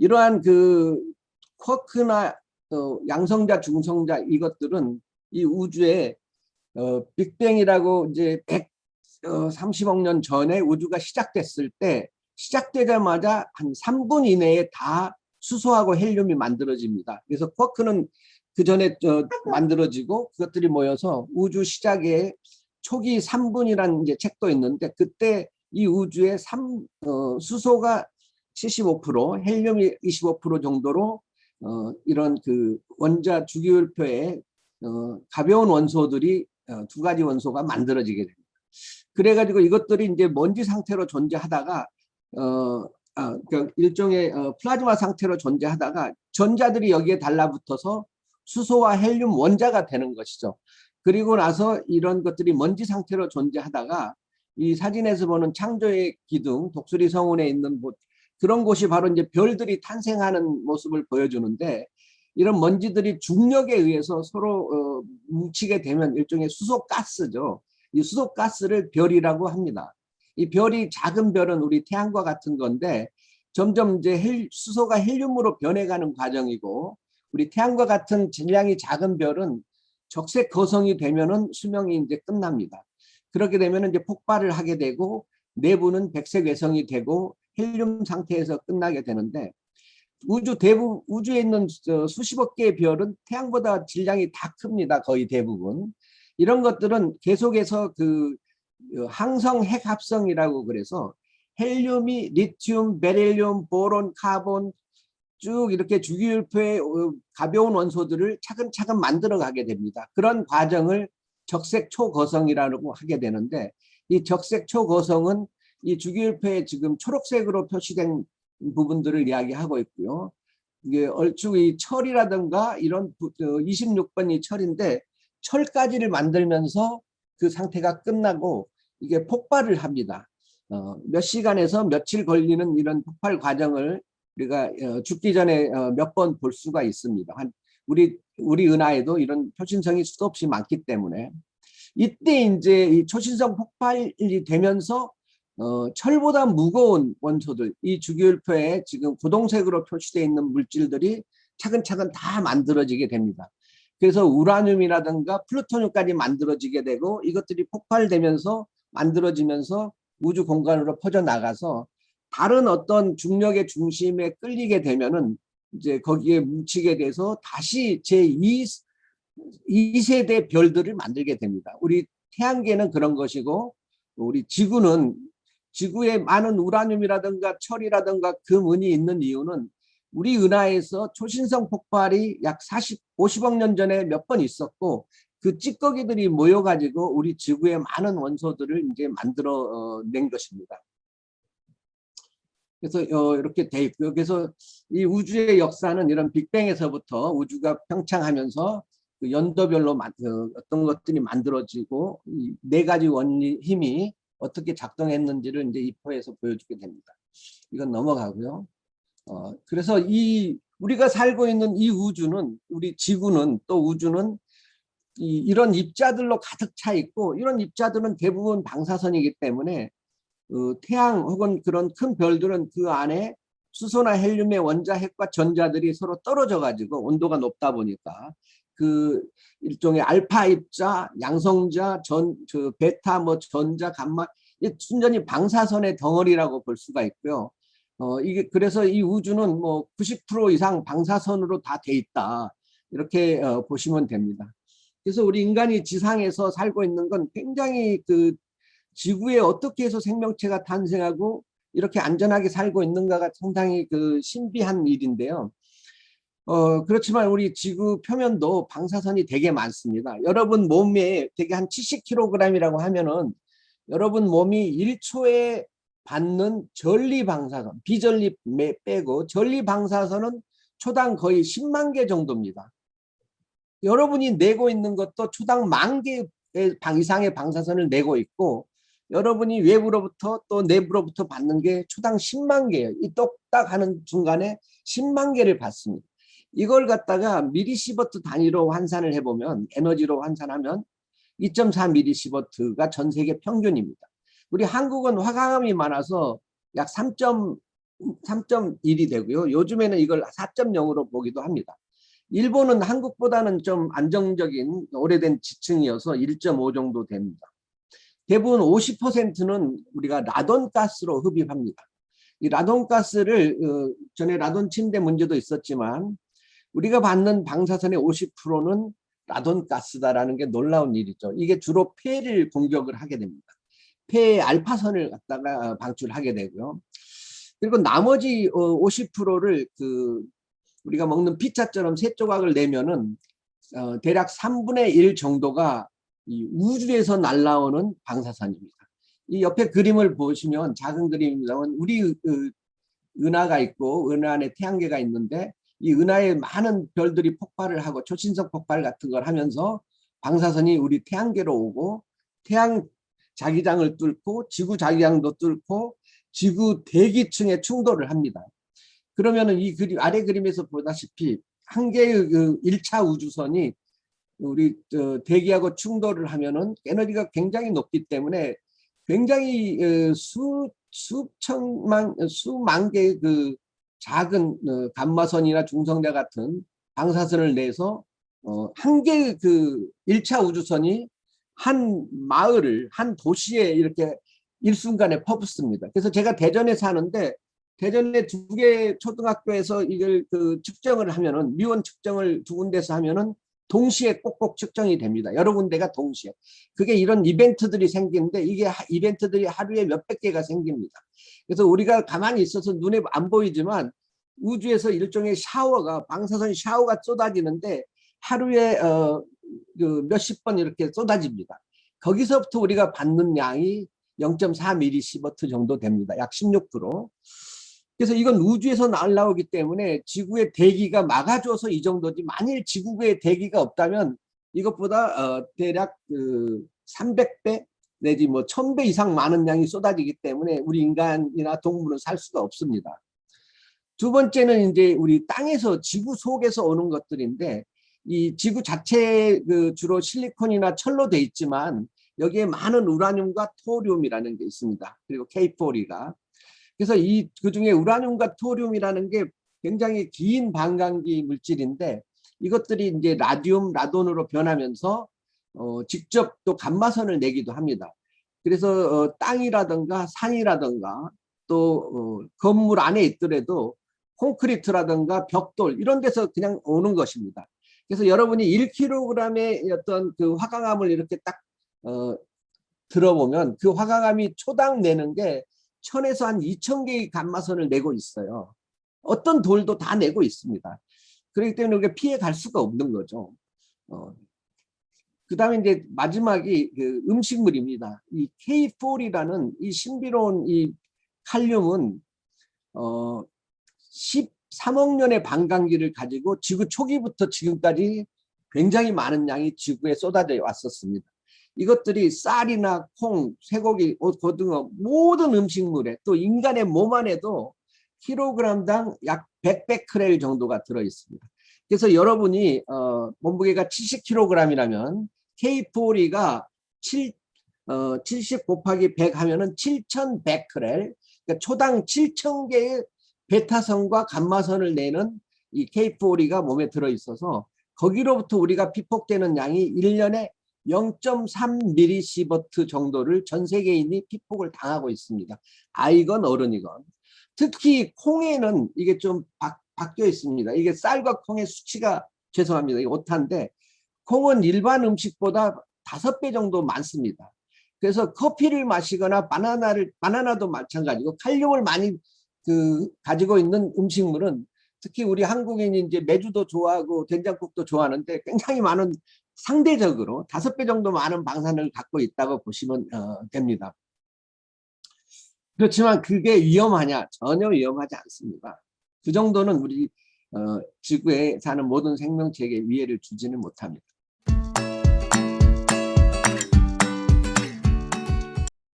이러한 그 쿼크나 양성자, 중성자 이것들은 이 우주에 빅뱅이라고 이제 130억 년 전에 우주가 시작됐을 때 시작되자마자 한 3분 이내에 다 수소하고 헬륨이 만들어집니다. 그래서 쿼크는 그 전에 만들어지고 그것들이 모여서 우주 시작에 초기 3분이라는 이제 책도 있는데 그때 이 우주의 수소가 75%, 헬륨이 25% 정도로 이런 그 원자 주기율표에 가벼운 원소들이 두 가지 원소가 만들어지게 됩니다. 그래가지고 이것들이 이제 먼지 상태로 존재하다가 그러니까 일종의 플라즈마 상태로 존재하다가 전자들이 여기에 달라붙어서 수소와 헬륨 원자가 되는 것이죠. 그리고 나서 이런 것들이 먼지 상태로 존재하다가 이 사진에서 보는 창조의 기둥, 독수리 성운에 있는 그런 곳이 바로 이제 별들이 탄생하는 모습을 보여주는데 이런 먼지들이 중력에 의해서 서로 뭉치게 되면 일종의 수소가스죠. 이 수소가스를 별이라고 합니다. 이 별이 작은 별은 우리 태양과 같은 건데 점점 이제 수소가 헬륨으로 변해가는 과정이고 우리 태양과 같은 질량이 작은 별은 적색 거성이 되면은 수명이 이제 끝납니다. 그렇게 되면 이제 폭발을 하게 되고 내부는 백색 외성이 되고 헬륨 상태에서 끝나게 되는데 우주에 있는 수십억 개의 별은 태양보다 질량이 다 큽니다. 거의 대부분. 이런 것들은 계속해서 그 항성 핵 합성이라고 그래서 헬륨이 리튬, 베릴륨, 보론, 카본 쭉 이렇게 주기율표의 가벼운 원소들을 차근차근 만들어 가게 됩니다. 그런 과정을 적색 초거성이라고 하게 되는데 이 적색 초거성은 이 주기율표에 지금 초록색으로 표시된 부분들을 이야기하고 있고요. 이게 얼추 이 철이라든가 이런 26번이 철인데 철까지를 만들면서 그 상태가 끝나고 이게 폭발을 합니다. 몇 시간에서 며칠 걸리는 이런 폭발 과정을 우리가 죽기 전에 몇 번 볼 수가 있습니다. 우리 은하에도 이런 초신성이 수도 없이 많기 때문에 이때 이제 이 초신성 폭발이 되면서 철보다 무거운 원소들, 이 주기율표에 지금 고동색으로 표시되어 있는 물질들이 차근차근 다 만들어지게 됩니다. 그래서 우라늄이라든가 플루토늄까지 만들어지게 되고 이것들이 폭발되면서 만들어지면서 우주 공간으로 퍼져나가서 다른 어떤 중력의 중심에 끌리게 되면은 이제 거기에 뭉치게 돼서 다시 제2세대 별들을 만들게 됩니다. 우리 태양계는 그런 것이고 우리 지구에 많은 우라늄이라든가 철이라든가 금, 은이 있는 이유는 우리 은하에서 초신성 폭발이 약 50억 년 전에 몇 번 있었고 그 찌꺼기들이 모여가지고 우리 지구의 많은 원소들을 이제 만들어 낸 것입니다. 그래서 이렇게 돼 있고요. 그래서 이 우주의 역사는 이런 빅뱅에서부터 우주가 팽창하면서 그 연도별로 어떤 것들이 만들어지고 이 네 가지 원리 힘이 어떻게 작동했는지를 이제 이 포에서 보여주게 됩니다. 이건 넘어가고요. 그래서 우리가 살고 있는 이 우주는 우리 지구는 또 우주는 이런 입자들로 가득 차 있고 이런 입자들은 대부분 방사선이기 때문에 태양 혹은 그런 큰 별들은 그 안에 수소나 헬륨의 원자핵과 전자들이 서로 떨어져 가지고 온도가 높다 보니까 그 일종의 알파 입자, 양성자, 베타, 전자, 감마 순전히 방사선의 덩어리라고 볼 수가 있고요. 이게 그래서 이 우주는 90% 이상 방사선으로 다 돼 있다 이렇게 보시면 됩니다. 그래서 우리 인간이 지상에서 살고 있는 건 굉장히 그 지구에 어떻게 해서 생명체가 탄생하고 이렇게 안전하게 살고 있는가가 상당히 그 신비한 일인데요. 그렇지만 우리 지구 표면도 방사선이 되게 많습니다. 여러분 몸에 되게 한 70kg이라고 하면은 여러분 몸이 1초에 받는 전리 방사선, 비전리 빼고 전리 방사선은 초당 거의 10만 개 정도입니다. 여러분이 내고 있는 것도 초당 10,000개 이상의 방사선을 내고 있고 여러분이 외부로부터 또 내부로부터 받는 게 초당 10만 개예요. 이 똑딱 하는 중간에 10만 개를 받습니다. 이걸 갖다가 미리시버트 단위로 환산을 해보면 에너지로 환산하면 2.4 미리시버트가 전 세계 평균입니다. 우리 한국은 화강암이 많아서 약 3.1이 되고요. 요즘에는 이걸 4.0으로 보기도 합니다. 일본은 한국보다는 좀 안정적인 오래된 지층이어서 1.5 정도 됩니다. 대부분 50%는 우리가 라돈가스로 흡입합니다. 이 라돈가스를 전에 라돈 침대 문제도 있었지만 우리가 받는 방사선의 50%는 라돈가스다라는 게 놀라운 일이죠. 이게 주로 폐를 공격을 하게 됩니다. 폐에 알파선을 갖다가 방출하게 되고요. 그리고 나머지 50%를 우리가 먹는 피자처럼 세 조각을 내면은 대략 3분의 1 정도가 이 우주에서 날아오는 방사선입니다. 이 옆에 그림을 보시면 작은 그림입니다만 우리 은하가 있고 은하 안에 태양계가 있는데 이 은하에 많은 별들이 폭발을 하고 초신성 폭발 같은 걸 하면서 방사선이 우리 태양계로 오고 태양 자기장을 뚫고 지구 자기장도 뚫고 지구 대기층에 충돌을 합니다. 그러면은 이 그림 아래 그림에서 보다시피 한 개의 1차 우주선이 우리 대기하고 충돌을 하면은 에너지가 굉장히 높기 때문에 굉장히 수만 개의 작은 감마선이나 중성자 같은 방사선을 내서 한 개의 1차 우주선이 한 마을을 한 도시에 이렇게 일순간에 퍼붓습니다. 그래서 제가 대전에 사는데 대전에 2개 초등학교에서 이걸 측정을 하면은 미원 측정을 2군데서 하면은 동시에 꼭꼭 측정이 됩니다. 여러 군데가 동시에. 그게 이런 이벤트들이 생기는데 이게 이벤트들이 하루에 몇백 개가 생깁니다. 그래서 우리가 가만히 있어서 눈에 안 보이지만 우주에서 일종의 샤워가 방사선 샤워가 쏟아지는데 하루에 몇십 번 이렇게 쏟아집니다. 거기서부터 우리가 받는 양이 0.4mSv 정도 됩니다. 약 16%. 그래서 이건 우주에서 날라오기 때문에 지구의 대기가 막아줘서 이 정도지 만일 지구의 대기가 없다면 이것보다 대략 300배 내지 뭐 1000배 이상 많은 양이 쏟아지기 때문에 우리 인간이나 동물은 살 수가 없습니다. 두 번째는 이제 우리 땅에서 지구 속에서 오는 것들인데 이 지구 자체 주로 실리콘이나 철로 돼 있지만 여기에 많은 우라늄과 토리움이라는 게 있습니다. 그리고 K4가 그래서 그중에 우라늄과 토리움이라는 게 굉장히 긴 반감기 물질인데 이것들이 이제 라돈으로 변하면서 직접 또 감마선을 내기도 합니다. 그래서 땅이라든가 산이라든가 또 건물 안에 있더라도 콘크리트라든가 벽돌 이런 데서 그냥 오는 것입니다. 그래서 여러분이 1kg의 어떤 화강암을 이렇게 딱 들어보면 그 화강암이 초당 내는 게 1000에서 한 2000개의 감마선을 내고 있어요. 어떤 돌도 다 내고 있습니다. 그렇기 때문에 우리가 피해 갈 수가 없는 거죠. 그 다음에 이제 마지막이 음식물입니다. 이 K4이라는 이 신비로운 이 칼륨은 13억 년의 반감기를 가지고 지구 초기부터 지금까지 굉장히 많은 양이 지구에 쏟아져 왔었습니다. 이것들이 쌀이나 콩, 쇠고기, 고등어 모든 음식물에 또 인간의 몸 안에도 킬로그램당 약 100베크렐 정도가 들어 있습니다. 그래서 여러분이 몸무게가 70kg이라면 K4가 70 곱하기 100 하면은 7100베크렐, 그러니까 초당 7000개의 베타선과 감마선을 내는 이 K4가 몸에 들어 있어서 거기로부터 우리가 피폭되는 양이 1년에 0.3mSv 정도를 전 세계인이 피폭을 당하고 있습니다. 아이건 어른이건. 특히 콩에는 이게 좀 바뀌어 있습니다. 이게 쌀과 콩의 수치가 죄송합니다. 이게 오타인데 콩은 일반 음식보다 5배 정도 많습니다. 그래서 커피를 마시거나 바나나도 마찬가지고 칼륨을 많이 가지고 있는 음식물은 특히 우리 한국인이 이제 메주도 좋아하고 된장국도 좋아하는데 굉장히 많은 상대적으로 5배 정도 많은 방사능을 갖고 있다고 보시면 됩니다. 그렇지만 그게 위험하냐? 전혀 위험하지 않습니다. 그 정도는 우리 지구에 사는 모든 생명체에게 위해를 주지는 못합니다.